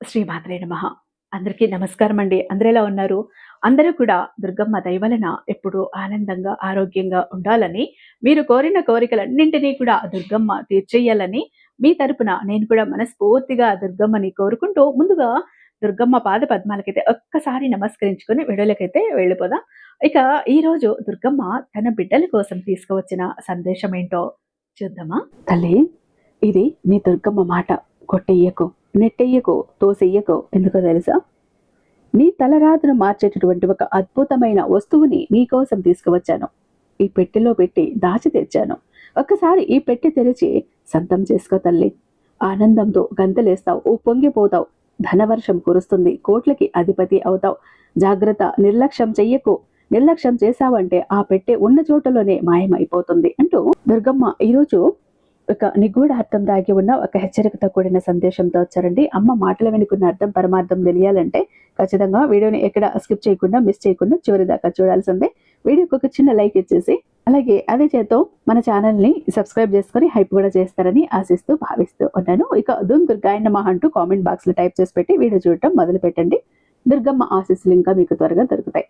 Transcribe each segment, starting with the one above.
శ్రీమాత్రే నమః. అందరికీ నమస్కారం అండి. అందరూ ఎలా ఉన్నారు? అందరూ కూడా దుర్గమ్మ దయ వలన ఎప్పుడూ ఆనందంగా, ఆరోగ్యంగా ఉండాలని, మీరు కోరిన కోరికలన్నింటినీ కూడా దుర్గమ్మ తీర్చేయాలని, మీ తరపున నేను కూడా మనస్ఫూర్తిగా దుర్గమ్మని కోరుకుంటూ, ముందుగా దుర్గమ్మ పాద పద్మాలకైతే ఒక్కసారి నమస్కరించుకొని వీడియోలకైతే వెళ్ళిపోదాం. ఇక ఈరోజు దుర్గమ్మ తన బిడ్డల కోసం తీసుకువచ్చిన సందేశం ఏంటో చూద్దామా? తల్లి, ఇది నీ దుర్గమ్మ మాట. కొట్టెయ్యకు, నెట్టెయ్యకు, తోసెయ్యకు. ఎందుకో తెలుసా? నీ తలరాతను మార్చేటటువంటి ఒక అద్భుతమైన వస్తువుని నీకోసం తీసుకువచ్చాను. ఈ పెట్టెలో పెట్టి దాచి తెచ్చాను. ఒక్కసారి ఈ పెట్టె తెరిచి సొంతం చేసుకో తల్లి. ఆనందంతో గంతలేస్తావు, పొంగిపోతావు. ధనవర్షం కురుస్తుంది, కోట్లకి అధిపతి అవుతావు. జాగ్రత్త, నిర్లక్ష్యం చెయ్యకు. నిర్లక్ష్యం చేశావంటే ఆ పెట్టె ఉన్న చోటలోనే మాయమైపోతుంది అంటూ దుర్గమ్మ ఈరోజు ఒక నిగూఢ అర్థం దాగి ఉన్న ఒక హెచ్చరికతో కూడిన సందేశంతో వచ్చారండి. అమ్మ మాటలు వినుకున్న అర్థం పరమార్థం తెలియాలంటే ఖచ్చితంగా వీడియోని ఎక్కడ స్కిప్ చేయకుండా, మిస్ చేయకుండా చివరి దాకా చూడాల్సిందే. వీడియోకి ఒక చిన్న లైక్ ఇచ్చేసి, అలాగే అదే చేతో మన ఛానల్ని సబ్స్క్రైబ్ చేసుకొని హైప్ కూడా చేస్తారని ఆశిస్తూ భావిస్తూ ఉన్నాను. ఇక దుమ్ దుర్గాయ నమః అంటూ కామెంట్ బాక్స్లో టైప్ చేసి పెట్టి వీడియో చూడటం మొదలు పెట్టండి. దుర్గమ్మ ఆశీస్సులు ఇంకా మీకు త్వరగా దొరుకుతాయి.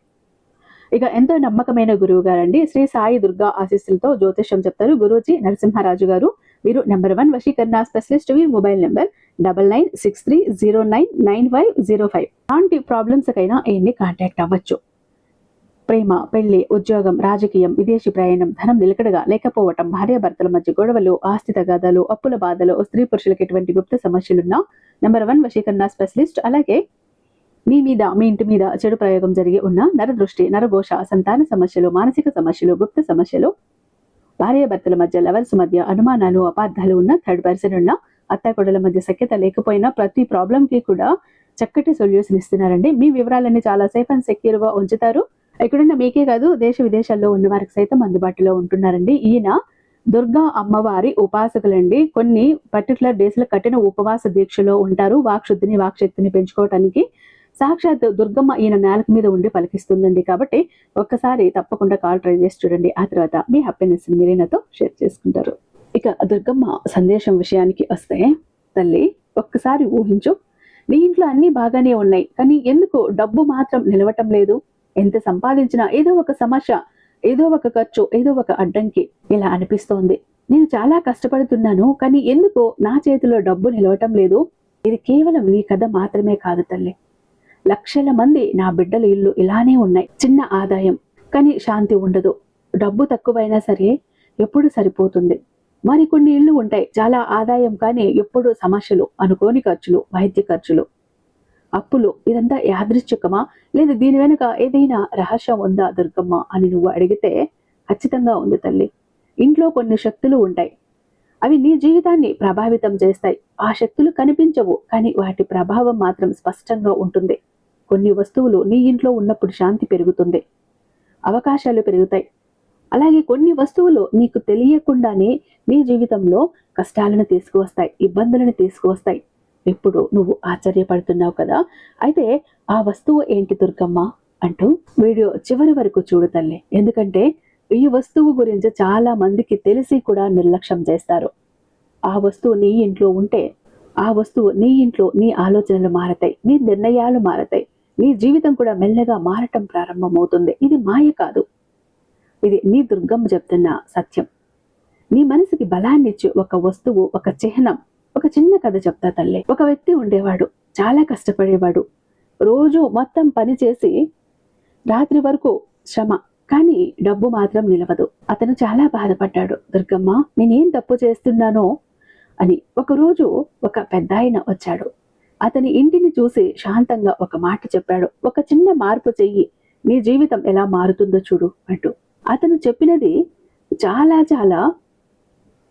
ఇక ఎంతో నమ్మకమైన గురువు గారండి. శ్రీ సాయి దుర్గా ఆశీస్సులతో జ్యోతిష్యం చెప్తారు గురూజీ నరసింహారాజు గారు. వీరు నెంబర్ 1 వశీకరణ స్పెషలిస్ట్. వీరి మొబైల్ నెంబర్ 9963099505. అలాంటి ప్రాబ్లమ్స్ కైనా ఈయన్ని కాంటాక్ట్ అవ్వచ్చు. ప్రేమ, పెళ్లి, ఉద్యోగం, రాజకీయం, విదేశీ ప్రయాణం, ధనం నిలకడగా లేకపోవటం, భార్యాభర్తల మధ్య గొడవలు, ఆస్తి తగాదాలు, అప్పుల బాధలు, స్త్రీ పురుషులకు ఎటువంటి గుప్త సమస్యలున్నా నెంబర్ 1 వశీకరణ స్పెషలిస్ట్. అలాగే మీ ఇంటి మీద చెడు ప్రయోగం జరిగి ఉన్న నరదృష్టి, నరఘోష, సంతాన సమస్యలు, మానసిక సమస్యలు, గుప్త సమస్యలు, భార్యాభర్తల మధ్య లెవెల్స్ మధ్య అనుమానాలు, అపార్థాలు ఉన్న, థర్డ్ పర్సన్ ఉన్న, అత్తాకొడల మధ్య సఖ్యత లేకపోయినా ప్రతి ప్రాబ్లంకి కూడా చక్కటి సొల్యూషన్ ఇస్తున్నారండి. మీ వివరాలన్నీ చాలా సేఫ్ అండ్ సెక్యూర్ గా ఉంచుతారు. ఎక్కడున్న మీకే కాదు, దేశ విదేశాల్లో ఉన్న వారికి సైతం అందుబాటులో ఉంటున్నారండి. ఈయన దుర్గా అమ్మవారి ఉపాసకులండి. కొన్ని పర్టికులర్ డేస్ లో కఠిన ఉపవాస దీక్షలో ఉంటారు. వాక్శుద్ధిని, వాక్శక్తిని పెంచుకోవటానికి సాక్షాత్ దుర్గమ్మ ఈయన నేలకు మీద ఉండి పలికిస్తుందండి. కాబట్టి ఒక్కసారి తప్పకుండా కాల్ ట్రై చేసి చూడండి. ఆ తర్వాత మీ హ్యాపీనెస్ మీరే నాతో షేర్ చేసుకుంటారు. ఇక దుర్గమ్మ సందేశం విషయానికి వస్తే, తల్లి ఒక్కసారి ఊహించు. నీ ఇంట్లో అన్ని బాగానే ఉన్నాయి, కానీ ఎందుకు డబ్బు మాత్రం నిలవటం లేదు? ఎంత సంపాదించినా ఏదో ఒక సమస్య, ఏదో ఒక ఖర్చు, ఏదో ఒక అడ్డంకి ఇలా అనిపిస్తోంది. నేను చాలా కష్టపడుతున్నాను, కానీ ఎందుకు నా చేతిలో డబ్బు నిలవటం లేదు? ఇది కేవలం నీ కథ మాత్రమే కాదు తల్లి. లక్షల మంది నా బిడ్డల ఇల్లు ఇలానే ఉన్నాయి. చిన్న ఆదాయం కానీ శాంతి ఉండదు. డబ్బు తక్కువైనా సరే ఎప్పుడు సరిపోతుంది. మరికొన్ని ఇళ్ళు ఉంటాయి, చాలా ఆదాయం కానీ ఎప్పుడు సమస్యలు, అనుకోని ఖర్చులు, వైద్య ఖర్చులు, అప్పులు. ఇదంతా యాదృచ్ఛికమా, లేదా దీని వెనుక ఏదైనా రహస్యం ఉందా దుర్గమ్మ అని నువ్వు అడిగితే ఖచ్చితంగా ఉంది తల్లి. ఇంట్లో కొన్ని శక్తులు ఉంటాయి, అవి నీ జీవితాన్ని ప్రభావితం చేస్తాయి. ఆ శక్తులు కనిపించవు, కానీ వాటి ప్రభావం మాత్రం స్పష్టంగా ఉంటుంది. కొన్ని వస్తువులు నీ ఇంట్లో ఉన్నప్పుడు శాంతి పెరుగుతుంది, అవకాశాలు పెరుగుతాయి. అలాగే కొన్ని వస్తువులు నీకు తెలియకుండానే నీ జీవితంలో కష్టాలను తీసుకువస్తాయి, ఇబ్బందులను తీసుకువస్తాయి. ఇప్పుడు నువ్వు ఆశ్చర్యపడుతున్నావు కదా, అయితే ఆ వస్తువు ఏంటి దుర్గమ్మ అంటూ వీడియో చివరి వరకు చూడు తల్లి. ఎందుకంటే ఈ వస్తువు గురించి చాలా మందికి తెలిసి కూడా నిర్లక్ష్యం చేస్తారు. ఆ వస్తువు నీ ఇంట్లో ఉంటే, ఆ వస్తువు నీ ఇంట్లో నీ ఆలోచనలు మారతాయి, నీ నిర్ణయాలు మారతాయి, నీ జీవితం కూడా మెల్లగా మారటం ప్రారంభమవుతుంది. ఇది మాయ కాదు, ఇది నీ దుర్గమ్మ చెప్తున్న సత్యం. నీ మనసుకి బలాన్ని ఇచ్చి ఒక వస్తువు, ఒక చిహ్నం, ఒక చిన్న కథ చెప్తా తల్లి. ఒక వ్యక్తి ఉండేవాడు, చాలా కష్టపడేవాడు. రోజు మొత్తం పని చేసి రాత్రి వరకు శ్రమ, కానీ డబ్బు మాత్రం నిలవదు. అతను చాలా బాధపడ్డాడు. దుర్గమ్మ, నేనేం తప్పు చేస్తున్నానో అని. ఒకరోజు ఒక పెద్దాయన వచ్చాడు. అతని ఇంటిని చూసి శాంతంగా ఒక మాట చెప్పాడు. ఒక చిన్న మార్పు చెయ్యి, నీ జీవితం ఎలా మారుతుందో చూడు అంటూ. అతను చెప్పినది చాలా చాలా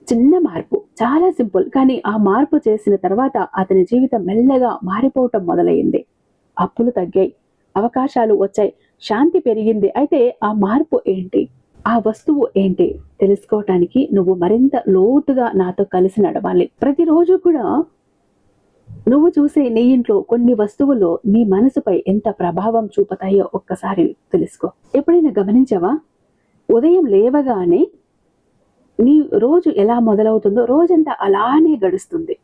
చిన్న మార్పు, చాలా సింపుల్. కానీ ఆ మార్పు చేసిన తర్వాత అతని జీవితం మెల్లగా మారిపోవటం మొదలైంది. అప్పులు తగ్గాయి, అవకాశాలు వచ్చాయి, శాంతి పెరిగింది. అయితే ఆ మార్పు ఏంటి, ఆ వస్తువు ఏంటి తెలుసుకోవటానికి నువ్వు మరింత లోతుగా నాతో కలిసి నడవాలి. ప్రతిరోజు కూడా నువ్వు చూసే నీ ఇంట్లో కొన్ని వస్తువులు నీ మనసుపై ఎంత ప్రభావం చూపుతాయో ఒక్కసారి తెలుసుకో. ఎప్పుడైనా గమనించావా? ఉదయం లేవగానే నీ రోజు ఎలా మొదలవుతుందో రోజంతా అలానే గడుస్తుంది.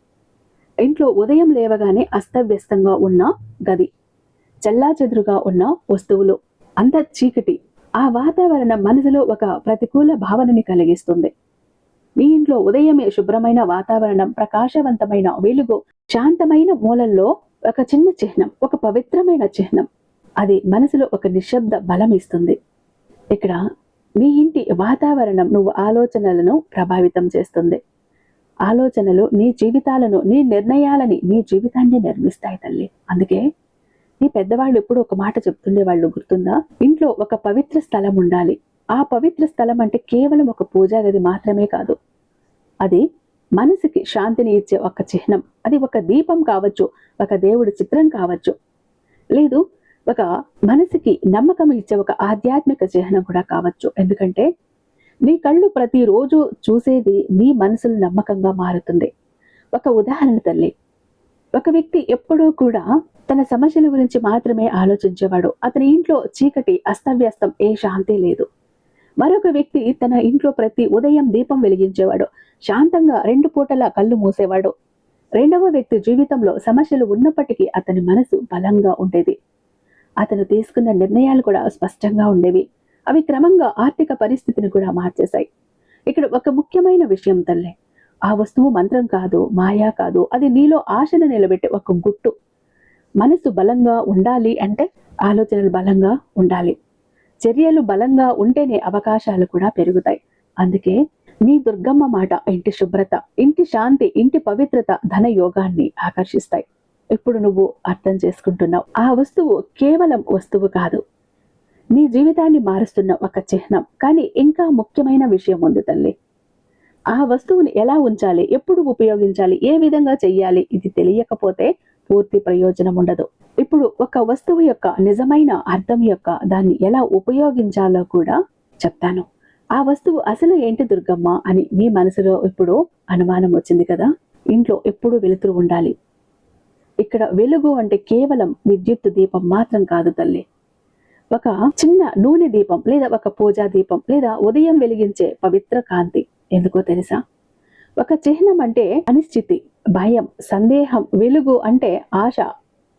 ఇంట్లో ఉదయం లేవగానే అస్తవ్యస్తంగా ఉన్న గది, చెల్లాచెదురుగా ఉన్న వస్తువులు, అంత చీకటి, ఆ వాతావరణం మనసులో ఒక ప్రతికూల భావనని కలిగిస్తుంది. మీ ఇంట్లో ఉదయమే శుభ్రమైన వాతావరణం, ప్రకాశవంతమైన వెలుగు, శాంతమైన మూలల్లో ఒక చిన్న చిహ్నం, ఒక పవిత్రమైన చిహ్నం, అది మనసులో ఒక నిశ్శబ్ద బలం ఇస్తుంది. ఇక్కడ మీ ఇంటి వాతావరణం నువ్వు ఆలోచనలను ప్రభావితం చేస్తుంది. ఆలోచనలు నీ జీవితాలను, నీ నిర్ణయాలని, నీ జీవితాన్ని నిర్మిస్తాయి తల్లి. అందుకే నీ పెద్దవాళ్ళు ఎప్పుడు ఒక మాట చెప్తుండేవాళ్ళు, గుర్తుందా? ఇంట్లో ఒక పవిత్ర స్థలం ఉండాలి. ఆ పవిత్ర స్థలం అంటే కేవలం ఒక పూజా గది మాత్రమే కాదు. అది మనసుకి శాంతిని ఇచ్చే ఒక చిహ్నం. అది ఒక దీపం కావచ్చు, ఒక దేవుడి చిత్రం కావచ్చు, లేదు ఒక మనసుకి నమ్మకం ఇచ్చే ఒక ఆధ్యాత్మిక చిహ్నం కూడా కావచ్చు. ఎందుకంటే నీ కళ్ళు ప్రతిరోజు చూసేది నీ మనసులు నమ్మకంగా మారుతుంది. ఒక ఉదాహరణ తల్లి, ఒక వ్యక్తి ఎప్పుడూ కూడా తన సమస్యల గురించి మాత్రమే ఆలోచించేవాడు. అతని ఇంట్లో చీకటి, అస్తవ్యస్తం, ఏ శాంతి లేదు. మరొక వ్యక్తి తన ఇంట్లో ప్రతి ఉదయం దీపం వెలిగించేవాడు, శాంతంగా 2 పూటల కళ్ళు మూసేవాడు. రెండవ వ్యక్తి జీవితంలో సమస్యలు ఉన్నప్పటికీ అతని మనసు బలంగా ఉండేది. అతను తీసుకున్న నిర్ణయాలు కూడా స్పష్టంగా ఉండేవి. అవి క్రమంగా ఆర్థిక పరిస్థితిని కూడా మార్చేశాయి. ఇక్కడ ఒక ముఖ్యమైన విషయం తల్లి, ఆ వస్తువు మంత్రం కాదు, మాయా కాదు, అది నీలో ఆశను నిలబెట్టే ఒక గుట్టు. మనసు బలంగా ఉండాలి అంటే ఆలోచనలు బలంగా ఉండాలి. చర్యలు బలంగా ఉంటేనే అవకాశాలు కూడా పెరుగుతాయి. అందుకే నీ దుర్గమ్మ మాట ఇంటి శుభ్రత, ఇంటి శాంతి, ఇంటి పవిత్రత ధన యోగాన్ని ఆకర్షిస్తాయి. ఇప్పుడు నువ్వు అర్థం చేసుకుంటున్నావు, ఆ వస్తువు కేవలం వస్తువు కాదు, నీ జీవితాన్ని మారుస్తున్న ఒక చిహ్నం. కానీ ఇంకా ముఖ్యమైన విషయం ఉంది తల్లి. ఆ వస్తువుని ఎలా ఉంచాలి, ఎప్పుడు ఉపయోగించాలి, ఏ విధంగా చెయ్యాలి, ఇది తెలియకపోతే పూర్తి ప్రయోజనం ఉండదు. ఇప్పుడు ఒక వస్తువు యొక్క నిజమైన అర్థం యొక్క దాన్ని ఎలా ఉపయోగించాలో కూడా చెప్తాను. ఆ వస్తువు అసలు ఏంటి దుర్గమ్మ అని మీ మనసులో ఇప్పుడు అనుమానం వచ్చింది కదా? ఇంట్లో ఎప్పుడు వెలుతురు ఉండాలి. ఇక్కడ వెలుగు అంటే కేవలం విద్యుత్ దీపం మాత్రం కాదు తల్లి. ఒక చిన్న నూనె దీపం, లేదా ఒక పూజా దీపం, లేదా ఉదయం వెలిగించే పవిత్ర కాంతి. ఎందుకో తెలుసా? ఒక చిహ్నం అంటే అనిశ్చితి, భయం, సందేహం. వెలుగు అంటే ఆశ,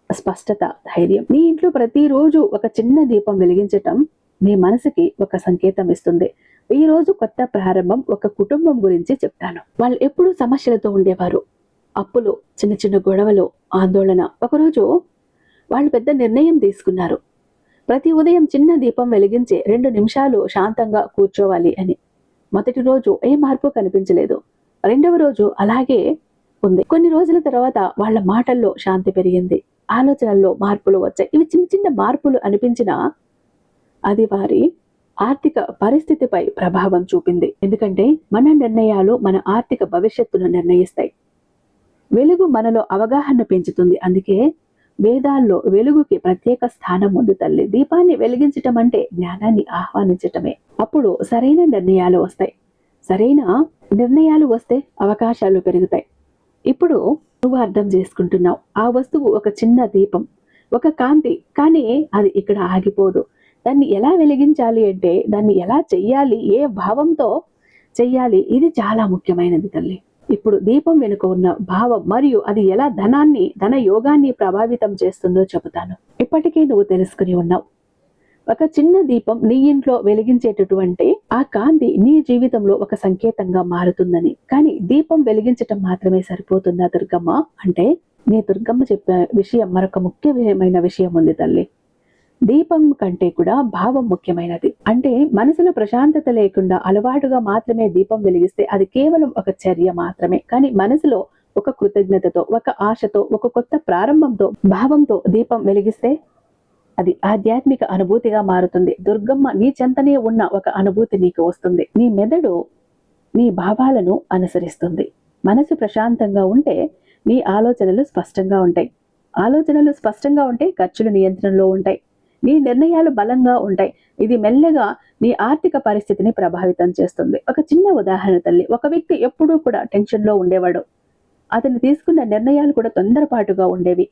స్పష్టత, ధైర్యం. నీ ఇంట్లో ప్రతిరోజు ఒక చిన్న దీపం వెలిగించటం నీ మనసుకి ఒక సంకేతం ఇస్తుంది. ఈ రోజు కొత్త ప్రారంభం. ఒక కుటుంబం గురించి చెప్తాను. వాళ్ళు ఎప్పుడూ సమస్యలతో ఉండేవారు. అప్పులు, చిన్న చిన్న గొడవలు, ఆందోళన. ఒకరోజు వాళ్ళు పెద్ద నిర్ణయం తీసుకున్నారు. ప్రతి ఉదయం చిన్న దీపం వెలిగించే 2 నిమిషాలు శాంతంగా కూర్చోవాలి అని. మొదటి రోజు ఏ మార్పు కనిపించలేదు. రెండవ రోజు అలాగే ఉంది. కొన్ని రోజుల తర్వాత వాళ్ళ మాటల్లో శాంతి పెరిగింది, ఆలోచనల్లో మార్పులు వచ్చాయి. ఇవి చిన్న చిన్న మార్పులు అనిపించినా అది వారి ఆర్థిక పరిస్థితిపై ప్రభావం చూపింది. ఎందుకంటే మన నిర్ణయాలు మన ఆర్థిక భవిష్యత్తును నిర్ణయిస్తాయి. వెలుగు మనలో అవగాహన పెంచుతుంది. అందుకే వేదాల్లో వెలుగుకి ప్రత్యేక స్థానం ఉంది తల్లి. దీపాన్ని వెలిగించటం అంటే జ్ఞానాన్ని ఆహ్వానించటమే. అప్పుడు సరైన నిర్ణయాలు వస్తాయి. సరైన నిర్ణయాలు వస్తే అవకాశాలు పెరుగుతాయి. ఇప్పుడు నువ్వు అర్థం చేసుకుంటున్నావు, ఆ వస్తువు ఒక చిన్న దీపం, ఒక కాంతి. కానీ అది ఇక్కడ ఆగిపోదు. దాన్ని ఎలా వెలిగించాలి అంటే, దాన్ని ఎలా చెయ్యాలి, ఏ భావంతో చెయ్యాలి, ఇది చాలా ముఖ్యమైనది తల్లి. ఇప్పుడు దీపం వెనుక ఉన్న భావం మరియు అది ఎలా ధన యోగాన్ని ప్రభావితం చేస్తుందో చెబుతాను. ఇప్పటికే నువ్వు తెలుసుకుని ఉన్నావు. ఒక చిన్న దీపం నీ ఇంట్లో వెలిగించేటటువంటి ఆ కాంతి నీ జీవితంలో ఒక సంకేతంగా మారుతుందని. కానీ దీపం వెలిగించటం మాత్రమే సరిపోతుందా దుర్గమ్మ అంటే, నీ దుర్గమ్మ చెప్పే విషయం మరొక ముఖ్యమైన విషయం ఉంది తల్లి. దీపం కంటే కూడా భావం ముఖ్యమైనది. అంటే మనసులో ప్రశాంతత లేకుండా అలవాటుగా మాత్రమే దీపం వెలిగిస్తే అది కేవలం ఒక చర్య మాత్రమే. కానీ మనసులో ఒక కృతజ్ఞతతో, ఒక ఆశతో, ఒక కొత్త ప్రారంభంతో, భావంతో దీపం వెలిగిస్తే అది ఆధ్యాత్మిక అనుభూతిగా మారుతుంది. దుర్గమ్మ నీ చెంతనే ఉన్న ఒక అనుభూతి నీకు వస్తుంది. నీ మెదడు నీ భావాలను అనుసరిస్తుంది. మనసు ప్రశాంతంగా ఉంటే నీ ఆలోచనలు స్పష్టంగా ఉంటాయి. ఆలోచనలు స్పష్టంగా ఉంటే ఖర్చులు నియంత్రణలో ఉంటాయి. నీ నిర్ణయాలు బలంగా ఉంటాయి. ఇది మెల్లగా నీ ఆర్థిక పరిస్థితిని ప్రభావితం చేస్తుంది. ఒక చిన్న ఉదాహరణ తల్లి. ఒక వ్యక్తి ఎప్పుడూ కూడా టెన్షన్లో ఉండేవాడు. అతను తీసుకున్న నిర్ణయాలు కూడా తొందరపాటుగా ఉండేవి.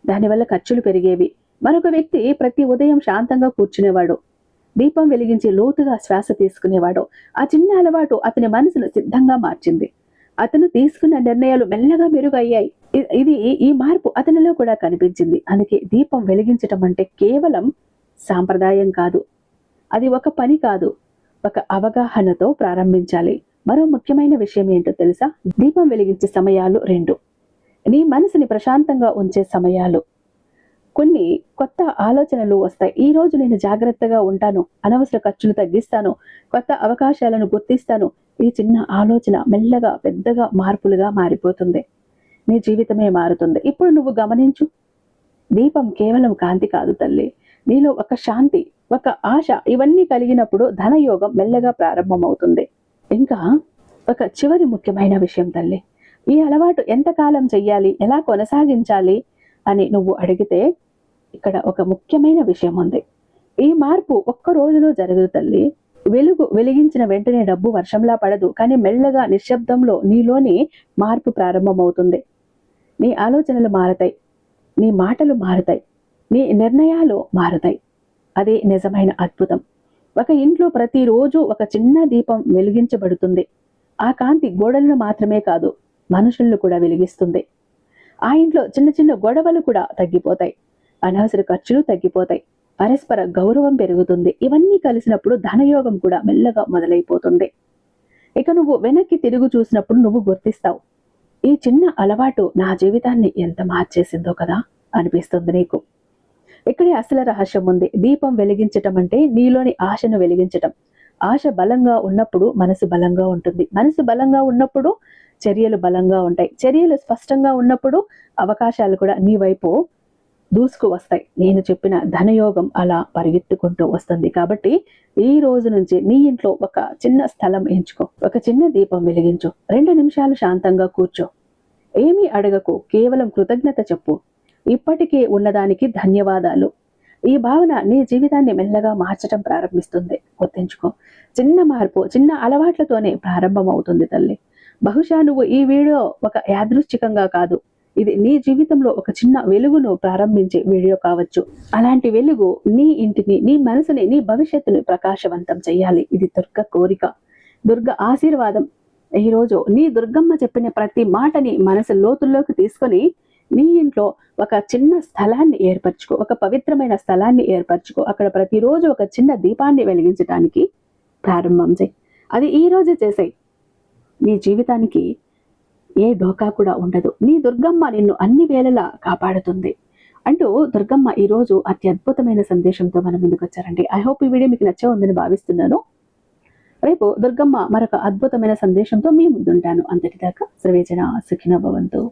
దానివల్ల ఖర్చులు పెరిగేవి. మరొక వ్యక్తి ప్రతి ఉదయం శాంతంగా కూర్చునేవాడు. దీపం వెలిగించి లోతుగా శ్వాస తీసుకునేవాడు. ఆ చిన్న అలవాటు అతని మనసును సిద్ధంగా మార్చింది. అతను తీసుకున్న నిర్ణయాలు మెల్లగా మెరుగయ్యాయి. ఇది ఈ మార్పు అతనిలో కూడా కనిపించింది. అందుకే దీపం వెలిగించటం అంటే కేవలం సాంప్రదాయం కాదు, అది ఒక పని కాదు, ఒక అవగాహనతో ప్రారంభించాలి. మరో ముఖ్యమైన విషయం ఏంటో తెలుసా? దీపం వెలిగించే సమయాలు రెండు. నీ మనసుని ప్రశాంతంగా ఉంచే సమయాలు. కొన్ని కొత్త ఆలోచనలు వస్తాయి. ఈ రోజు నేను జాగ్రత్తగా ఉంటాను, అనవసర ఖర్చులు తగ్గిస్తాను, కొత్త అవకాశాలను గుర్తిస్తాను. ఈ చిన్న ఆలోచన మెల్లగా పెద్దగా మార్పులుగా మారిపోతుంది. నీ జీవితమే మారుతుంది. ఇప్పుడు నువ్వు గమనించు, దీపం కేవలం కాంతి కాదు తల్లి, నీలో ఒక శాంతి, ఒక ఆశ, ఇవన్నీ కలిగినప్పుడు ధనయోగం మెల్లగా ప్రారంభమవుతుంది. ఇంకా ఒక చివరి ముఖ్యమైన విషయం తల్లి, ఈ అలవాటు ఎంతకాలం చెయ్యాలి, ఎలా కొనసాగించాలి అని నువ్వు అడిగితే ఇక్కడ ఒక ముఖ్యమైన విషయం ఉంది. ఈ మార్పు ఒక్క రోజులో జరగదు తల్లి. వెలుగు వెలిగించిన వెంటనే డబ్బు వర్షంలా పడదు, కానీ మెల్లగా నిశ్శబ్దంలో నీలోని మార్పు ప్రారంభమవుతుంది. నీ ఆలోచనలు మారతాయి, నీ మాటలు మారుతాయి, నీ నిర్ణయాలు మారుతాయి. అదే నిజమైన అద్భుతం. ఒక ఇంట్లో ప్రతిరోజు ఒక చిన్న దీపం వెలిగించబడుతుంది. ఆ కాంతి గోడలను మాత్రమే కాదు, మనుషులను కూడా వెలిగిస్తుంది. ఆ ఇంట్లో చిన్న చిన్న గొడవలు కూడా తగ్గిపోతాయి, అనవసర ఖర్చులు తగ్గిపోతాయి, పరస్పర గౌరవం పెరుగుతుంది. ఇవన్నీ కలిసినప్పుడు ధనయోగం కూడా మెల్లగా మొదలైపోతుంది. ఇక నువ్వు వెనక్కి తిరుగు చూసినప్పుడు నువ్వు గుర్తిస్తావు, ఈ చిన్న అలవాటు నా జీవితాన్ని ఎంత మార్చేసిందో కదా అనిపిస్తుంది నీకు. ఇక్కడే అసలు రహస్యం ఉంది. దీపం వెలిగించటం అంటే నీలోని ఆశను వెలిగించటం. ఆశ బలంగా ఉన్నప్పుడు మనసు బలంగా ఉంటుంది, మనసు బలంగా ఉన్నప్పుడు చర్యలు బలంగా ఉంటాయి, చర్యలు స్పష్టంగా ఉన్నప్పుడు అవకాశాలు కూడా నీ వైపు దూసుకు వస్తాయి. నేను చెప్పిన ధనయోగం అలా పరిగెత్తుకుంటూ వస్తుంది. కాబట్టి ఈ రోజు నుంచి నీ ఇంట్లో ఒక చిన్న స్థలం ఎంచుకో, ఒక చిన్న దీపం వెలిగించు, 2 నిమిషాలు శాంతంగా కూర్చో, ఏమీ అడగకు, కేవలం కృతజ్ఞత చెప్పు, ఇప్పటికే ఉన్నదానికి ధన్యవాదాలు. ఈ భావన నీ జీవితాన్ని మెల్లగా మార్చడం ప్రారంభిస్తుంది. గుర్తుంచుకో, చిన్న మార్పు చిన్న అలవాట్లతోనే ప్రారంభమవుతుంది తల్లి. బహుశా నువ్వు ఈ వీడియో ఒక యాదృచ్ఛికంగా కాదు, ఇది నీ జీవితంలో ఒక చిన్న వెలుగును ప్రారంభించే వీడియో కావచ్చు. అలాంటి వెలుగు నీ ఇంటిని, నీ మనసుని, నీ భవిష్యత్తుని ప్రకాశవంతం చేయాలి. ఇది దుర్గ కోరిక, దుర్గ ఆశీర్వాదం. ఈరోజు నీ దుర్గమ్మ చెప్పిన ప్రతి మాటని మనసు లోతుల్లోకి తీసుకొని నీ ఇంట్లో ఒక చిన్న స్థలాన్ని ఏర్పరచుకో, ఒక పవిత్రమైన స్థలాన్ని ఏర్పరచుకో. అక్కడ ప్రతిరోజు ఒక చిన్న దీపాన్ని వెలిగించడానికి ప్రారంభం చేయి. అది ఈ రోజే చేసేయి. నీ జీవితానికి ఏ డోకా కూడా ఉండదు. నీ దుర్గమ్మ నిన్ను అన్ని వేళలా కాపాడుతుంది అంటూ దుర్గమ్మ ఈరోజు అత్యద్భుతమైన సందేశంతో మన ముందుకు వచ్చారండి. ఐ హోప్ ఈ వీడియో మీకు నచ్చే ఉందని భావిస్తున్నాను. రేపు దుర్గమ్మ మరొక అద్భుతమైన సందేశంతో మీ ముందుంటాను. అంతటిదాకా సర్వేజన సుఖినో భవంతు.